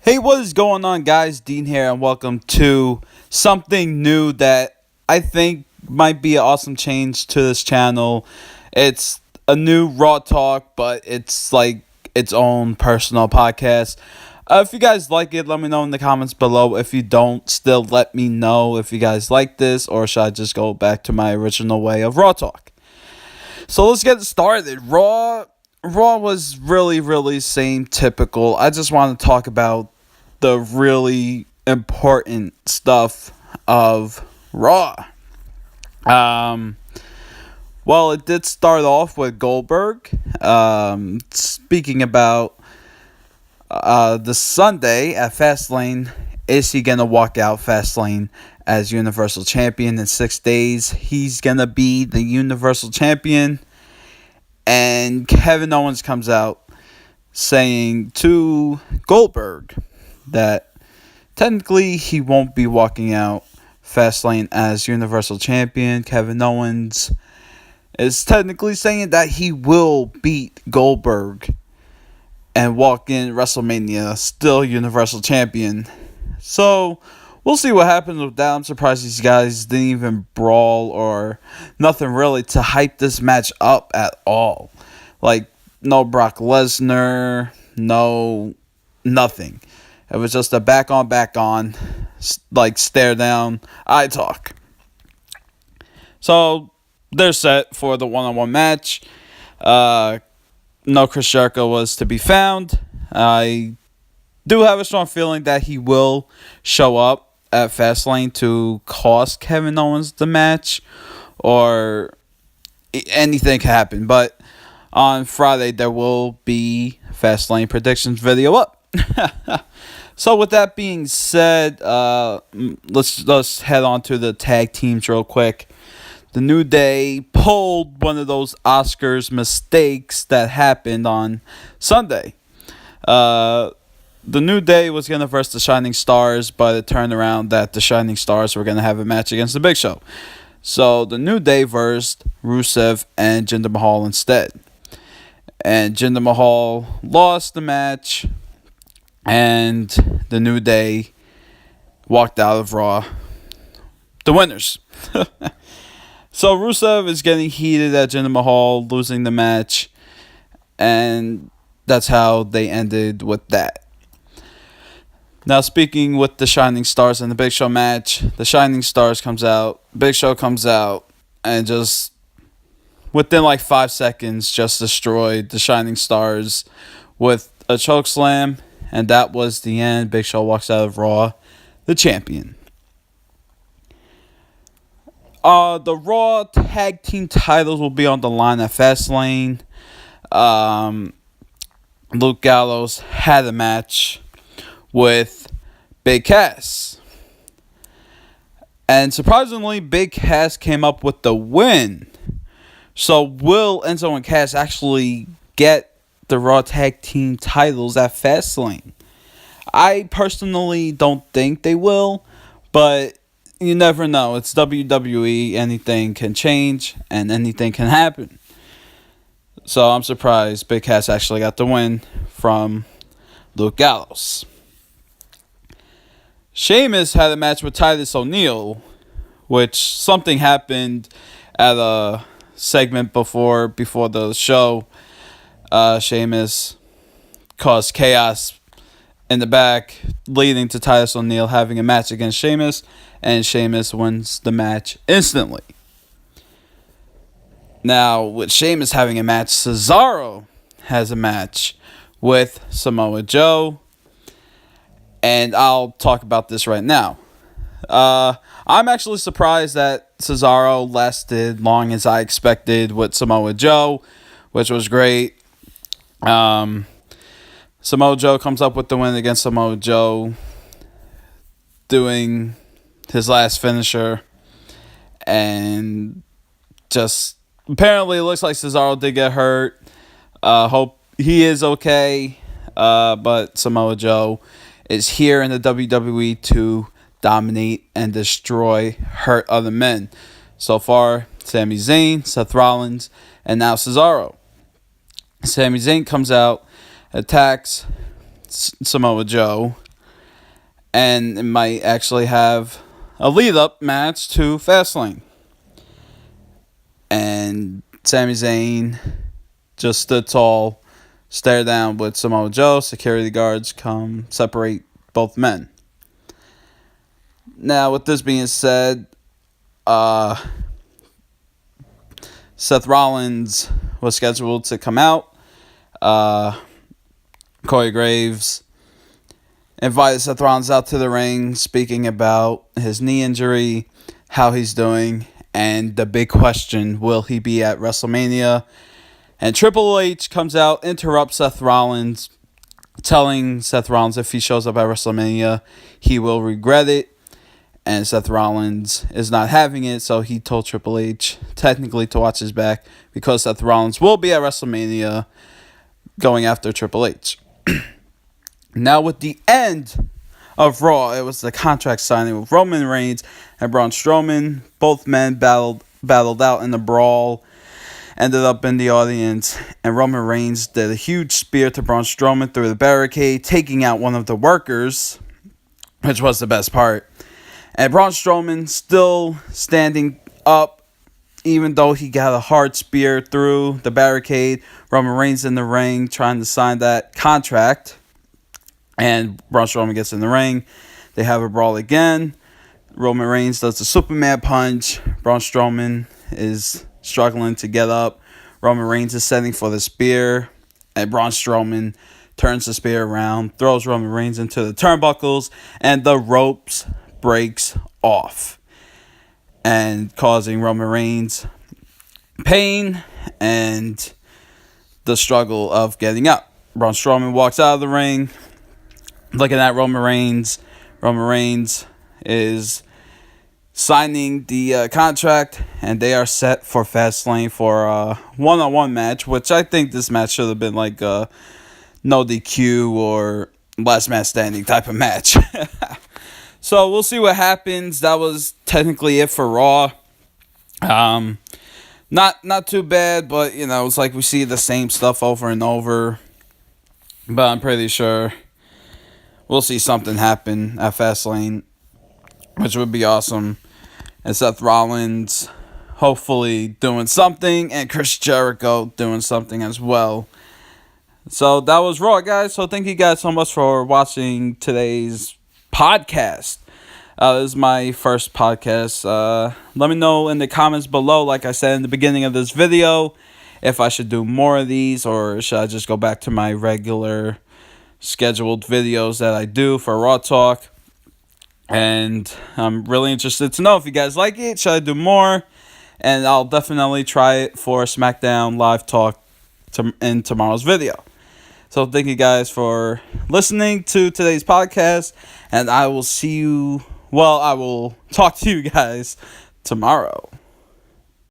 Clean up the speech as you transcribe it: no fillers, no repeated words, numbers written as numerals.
Hey, what is going on, guys? Dean here, and welcome to something new that I think might be an awesome change to this channel. It's a new Raw Talk, but it's like its own personal podcast. If you guys like it, let me know in the comments below. If you don't, still let me know if you guys like this, or should I just go back to my original way of Raw Talk? So let's get started. Raw was really same typical. I just want to talk about the really important stuff of Raw. Well, it did start off with Goldberg speaking about the Sunday at FASTLANE. Is he going to walk out FASTLANE as Universal Champion in 6 days? He's going to be the Universal Champion. And Kevin Owens comes out saying to Goldberg that technically he won't be walking out FASTLANE as Universal Champion. Kevin Owens is technically saying that he will beat Goldberg and walk in WrestleMania still Universal Champion. So we'll see what happens with that. I'm surprised these guys didn't even brawl or nothing really to hype this match up at all. Like, no Brock Lesnar, no nothing. It was just a back on, like stare down, eye talk. So they're set for the one-on-one match. No Chris Jericho was to be found. I do have a strong feeling that he will show up at Fastlane to cost Kevin Owens the match, or anything can happen. But on Friday there will be Fastlane predictions video up. So with that being said, let's head on to the tag teams real quick. The New Day pulled one of those Oscars mistakes that happened on Sunday. The New Day was going to verse the Shining Stars, but it turned around that the Shining Stars were going to have a match against the Big Show. So the New Day versed Rusev and Jinder Mahal instead. And Jinder Mahal lost the match, and the New Day walked out of Raw the winners. So Rusev is getting heated at Jinder Mahal losing the match, and that's how they ended with that. Now, speaking with the Shining Stars in the Big Show match, the Shining Stars comes out, Big Show comes out, and just within like 5 seconds just destroyed the Shining Stars with a chokeslam, and that was the end. Big Show walks out of Raw the champion. The Raw tag team titles will be on the line at Fastlane. Luke Gallows had a match with Big Cass. And surprisingly, Big Cass came up with the win. So will Enzo and Cass actually get the Raw tag team titles at Fastlane? I personally don't think they will, but you never know. It's WWE. Anything can change and anything can happen. So I'm surprised Big Cass actually got the win from Luke Gallows. Sheamus had a match with Titus O'Neil, which something happened at a segment before the show. Sheamus caused chaos in the back, leading to Titus O'Neil having a match against Sheamus, and Sheamus wins the match instantly. Now, with Sheamus having a match, Cesaro has a match with Samoa Joe, and I'll talk about this right now. I'm actually surprised that Cesaro lasted long as I expected with Samoa Joe, which was great. Samoa Joe comes up with the win against Samoa Joe, doing his last finisher, and just apparently it looks like Cesaro did get hurt. Hope he is okay, but Samoa Joe is here in the WWE to dominate and destroy hurt other men. So far, Sami Zayn, Seth Rollins, and now Cesaro. Sami Zayn comes out, attacks Samoa Joe, And it might actually have a lead-up match to FASTLANE. And Sami Zayn just stood tall, stared down with Samoa Joe. Security guards come separate both men. Now, with this being said, Seth Rollins was scheduled to come out. Corey Graves invited Seth Rollins out to the ring, speaking about his knee injury, how he's doing, and the big question, will he be at WrestleMania? And Triple H comes out, interrupts Seth Rollins, telling Seth Rollins if he shows up at WrestleMania, he will regret it. And Seth Rollins is not having it, so he told Triple H technically to watch his back because Seth Rollins will be at WrestleMania going after Triple H. Now, with the end of Raw, it was the contract signing with Roman Reigns and Braun Strowman. Both men battled out in the brawl, ended up in the audience, and Roman Reigns did a huge spear to Braun Strowman through the barricade, taking out one of the workers, which was the best part. And Braun Strowman still standing up, even though he got a hard spear through the barricade. Roman Reigns in the ring trying to sign that contract. And Braun Strowman gets in the ring. They have a brawl again. Roman Reigns does the Superman punch. Braun Strowman is struggling to get up. Roman Reigns is setting for the spear. And Braun Strowman turns the spear around, throws Roman Reigns into the turnbuckles, and the ropes breaks off, and causing Roman Reigns pain and the struggle of getting up. Braun Strowman walks out of the ring, looking at Roman Reigns. Roman Reigns is signing the contract, and they are set for FASTLANE for a one-on-one match, which I think this match should have been like a no DQ or last man standing type of match. So we'll see what happens. That was technically it for Raw. Not too bad, but it's like we see the same stuff over and over. But I'm pretty sure we'll see something happen at FASTLANE, which would be awesome. And Seth Rollins hopefully doing something, and Chris Jericho doing something as well. So that was Raw, guys. So thank you guys so much for watching today's podcast. This is my first podcast. Let me know in the comments below, like I said in the beginning of this video, if I should do more of these or should I just go back to my regular scheduled videos that I do for Raw Talk. And I'm really interested to know if you guys like it. Should I do more? And I'll definitely try it for SmackDown Live Talk in tomorrow's video. So thank you guys for listening to today's podcast, and I will talk to you guys tomorrow.